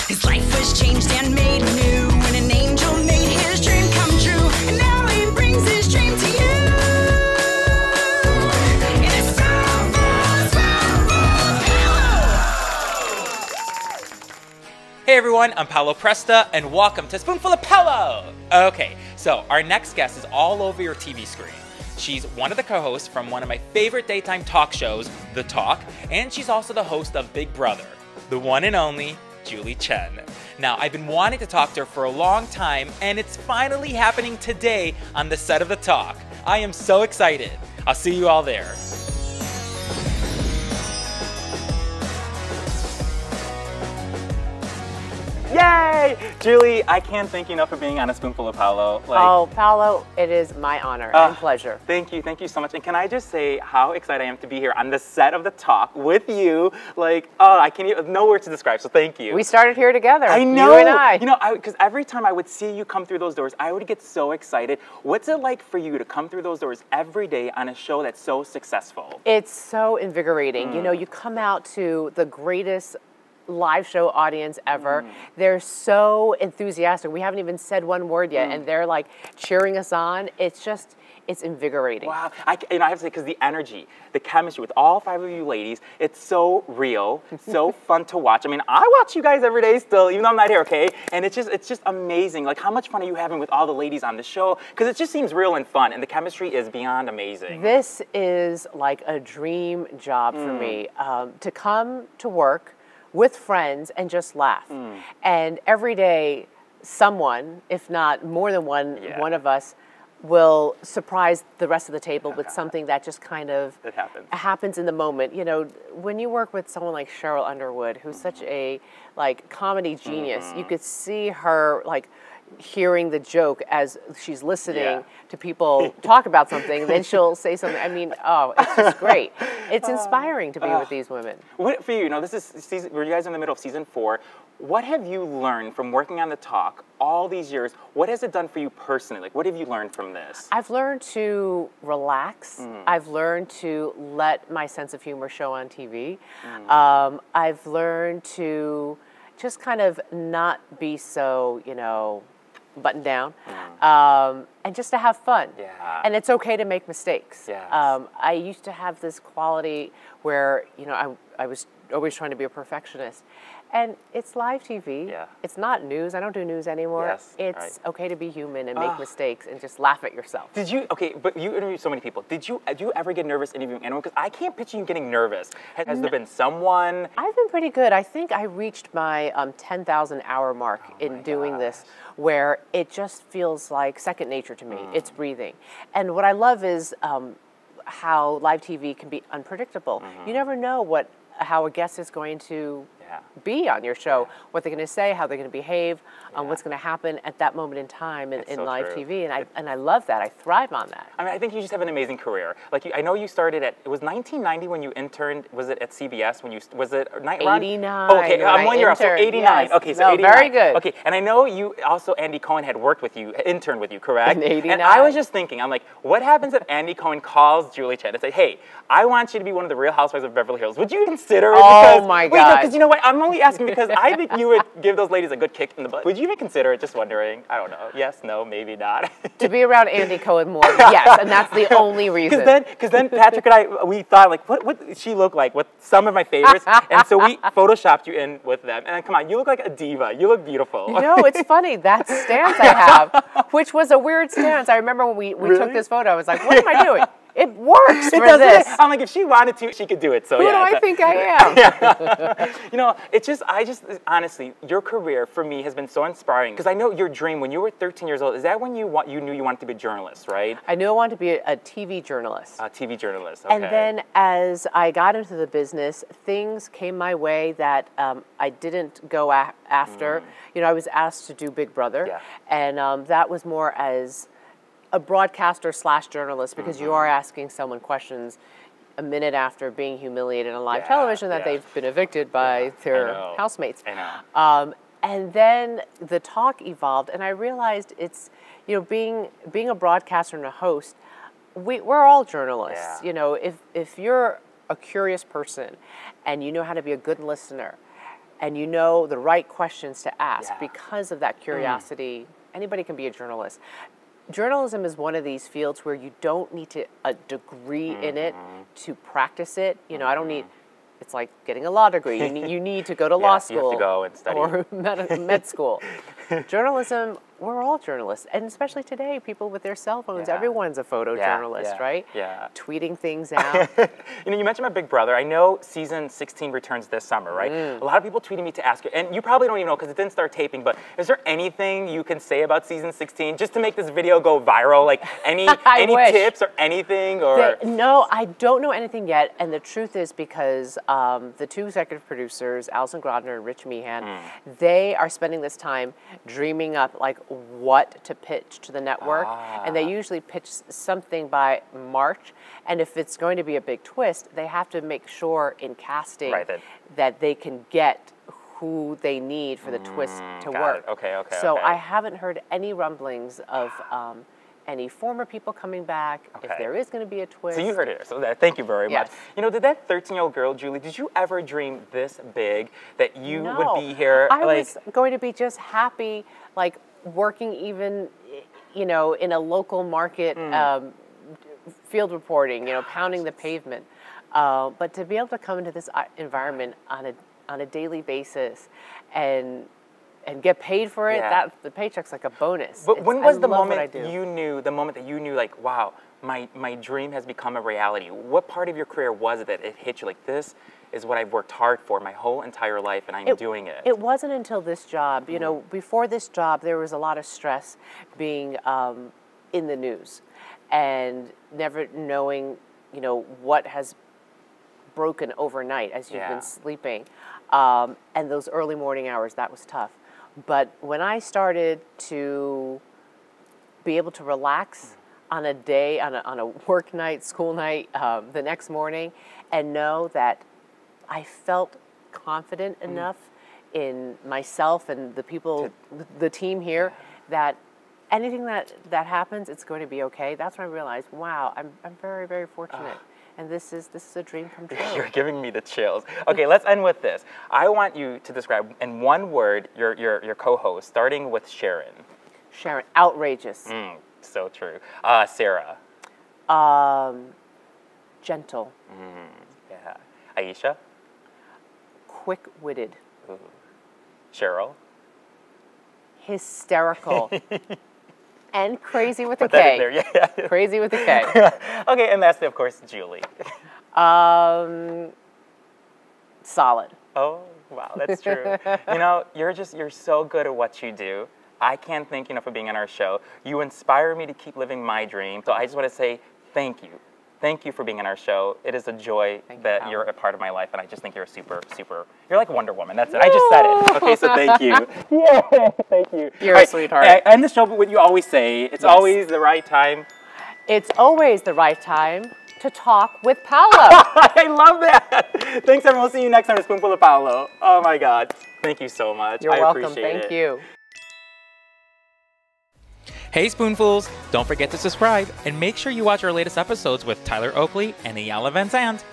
His life was changed and made new when an angel made his dream come true. And now he brings his dream to you. And it's Spoonful, Hey everyone, I'm Paolo Presta, and welcome to Spoonful of Paolo! Okay, so our next guest is all over your TV screen. She's one of the co-hosts from one of my favorite daytime talk shows, The Talk, and she's also the host of Big Brother, the one and only Julie Chen. Now, I've been wanting to talk to her for a long time, and it's finally happening today on the set of The Talk. I am so excited. I'll see you all there. Yay! Julie, I can't thank you enough for being on a Spoonful of Paolo. Oh, Paolo, it is my honor and pleasure. Thank you so much. And can I just say how excited I am to be here on the set of The Talk with you? I can't even, no words to describe, so thank you. We started here together. I know. You and I. You know, because every time I would see you come through those doors, I would get so excited. What's it like for you to come through those doors every day on a show that's so successful? It's so invigorating. You know, you come out to the greatest live show audience ever. They're so enthusiastic. We haven't even said one word yet, and they're like cheering us on. It's invigorating. Wow. I have to say, because the energy, the chemistry with all 5 of you ladies, it's so real, so fun to watch. I mean, I watch you guys every day still, even though I'm not here, okay? And it's just amazing. Like, how much fun are you having with all the ladies on the show? Because it just seems real and fun, and the chemistry is beyond amazing. This is like a dream job for me, to come to work with friends and just laugh. And every day, someone, if not more than one of us, will surprise the rest of the table with something that just kind of happens in the moment. You know, when you work with someone like Cheryl Underwood, who's such a comedy genius, you could see her hearing the joke as she's listening to people talk about something, then she'll say something. I mean, oh, it's just great. It's inspiring to be with these women. What for you? You know, this is season. You guys are in the middle of season 4. What have you learned from working on The Talk all these years? What has it done for you personally? Like, what have you learned from this? I've learned to relax. I've learned to let my sense of humor show on TV. I've learned to just kind of not be so, buttoned down, and just to have fun. And it's okay to make mistakes. I used to have this quality where, I was always trying to be a perfectionist. And it's live TV. It's not news. I don't do news anymore. It's okay to be human and make mistakes and just laugh at yourself. Did you, but you interviewed so many people. Do you ever get nervous interviewing anyone? Because I can't picture you getting nervous. Has there been someone? I've been pretty good. I think I reached my 10,000 hour mark in doing this, where it just feels like second nature to me. It's breathing. And what I love is how live TV can be unpredictable. You never know how a guest is going to be on your show, what they're going to say, how they're going to behave, what's going to happen at that moment in time in live TV, and I love that. I thrive on that. I mean, I think you just have an amazing career. I know you started it was 1990 when you interned. Was it at CBS when you was it 89? Oh, okay, I'm 1 year off, so 89. Yes. Okay, so 89. Very good. Okay, and I know you also Andy Cohen had worked with you, interned with you, correct? In 89. And I was just thinking, I'm like, what happens if Andy Cohen calls Julie Chen and say, hey, I want you to be one of the Real Housewives of Beverly Hills? Would you consider it? Oh my God! Wait, no, because you know what? I'm only asking because I think you would give those ladies a good kick in the butt. Would you even consider it? Just wondering. I don't know. Yes, no, maybe not. To be around Andy Cohen more, yes, and that's the only reason. Because then Patrick and I, we thought, what does she look like with some of my favorites? And so we photoshopped you in with them. And come on, you look like a diva. You look beautiful. You know, it's funny, that stance I have, which was a weird stance. I remember when we took this photo, I was like, what am I doing? It works for this. I'm like, if she wanted to, she could do it. So Who do I think I am? You know, honestly, your career for me has been so inspiring. Because I know your dream when you were 13 years old, is that when you knew you wanted to be a journalist, right? I knew I wanted to be a TV journalist. A TV journalist, okay. And then as I got into the business, things came my way that I didn't go after. You know, I was asked to do Big Brother. And that was more as a broadcaster / journalist, because you are asking someone questions a minute after being humiliated on live television that they've been evicted by their housemates. I know. And then the talk evolved, and I realized it's, you know, being a broadcaster and a host, we're all journalists. You know, if you're a curious person and you know how to be a good listener, and you know the right questions to ask because of that curiosity. Anybody can be a journalist. Journalism is one of these fields where you don't need a degree in it to practice it. You know, I don't need. It's like getting a law degree. You need to go to law school. You have to go and study. Or med school. Journalism, we're all journalists. And especially today, people with their cell phones, everyone's a photojournalist, right? Yeah. Tweeting things out. You know, you mentioned my big brother. I know season 16 returns this summer, right? A lot of people tweeting me to ask you, and you probably don't even know because it didn't start taping, but is there anything you can say about season 16 just to make this video go viral? Like any tips or anything? Or no, I don't know anything yet. And the truth is because the two executive producers, Alison Grodner and Rich Meehan, they are spending this time dreaming up like what to pitch to the network. And they usually pitch something by March. And if it's going to be a big twist, they have to make sure in casting that they can get who they need for the twist to work. Okay. So I haven't heard any rumblings of any former people coming back, if there is going to be a twist. So you heard it, so thank you very much. You know, did that 13-year-old girl, Julie, did you ever dream this big that you would be here? I was going to be just happy, like working even, you know, in a local market, field reporting, you know, pounding the pavement. But to be able to come into this environment on a daily basis and get paid for it, that the paycheck's like a bonus. But when was the moment you knew, like, wow, my dream has become a reality? What part of your career was it that it hit you like, this is what I've worked hard for my whole entire life and I'm doing it? It wasn't until this job. You know, before this job, there was a lot of stress being in the news and never knowing, you know, what has broken overnight as you've been sleeping. And those early morning hours, that was tough. But when I started to be able to relax on a day, on a work night, school night, the next morning, and know that I felt confident enough in myself and the people, the team here, that anything that happens, it's going to be okay. That's when I realized, wow, I'm very, very fortunate. And this is a dream come true. You're giving me the chills. Okay, let's end with this. I want you to describe in one word your co-host, starting with Sharon. Sharon, outrageous. So true. Sarah. Gentle. Yeah. Aisha. Quick-witted. Cheryl. Hysterical. And crazy with a K. There, Crazy with a K. Okay, and lastly, of course, Julie. Solid. Oh, wow, that's true. You know, you're so good at what you do. I can't thank you enough for being on our show. You inspire me to keep living my dream. So I just want to say thank you. Thank you for being on our show. It is a joy that you're a part of my life, and I just think you're you're like Wonder Woman. That's it. I just said it. Okay, so thank you. Yeah, thank you. You're a sweetheart. I end the show with what you always say. It's always the right time. It's always the right time to talk with Paolo. I love that. Thanks, everyone. We'll see you next time at Spoonful of Paolo. Oh, my God. Thank you so much. You're welcome. Appreciate it. Thank you. Hey Spoonfuls, don't forget to subscribe and make sure you watch our latest episodes with Tyler Oakley and Iyanla Van Zandt.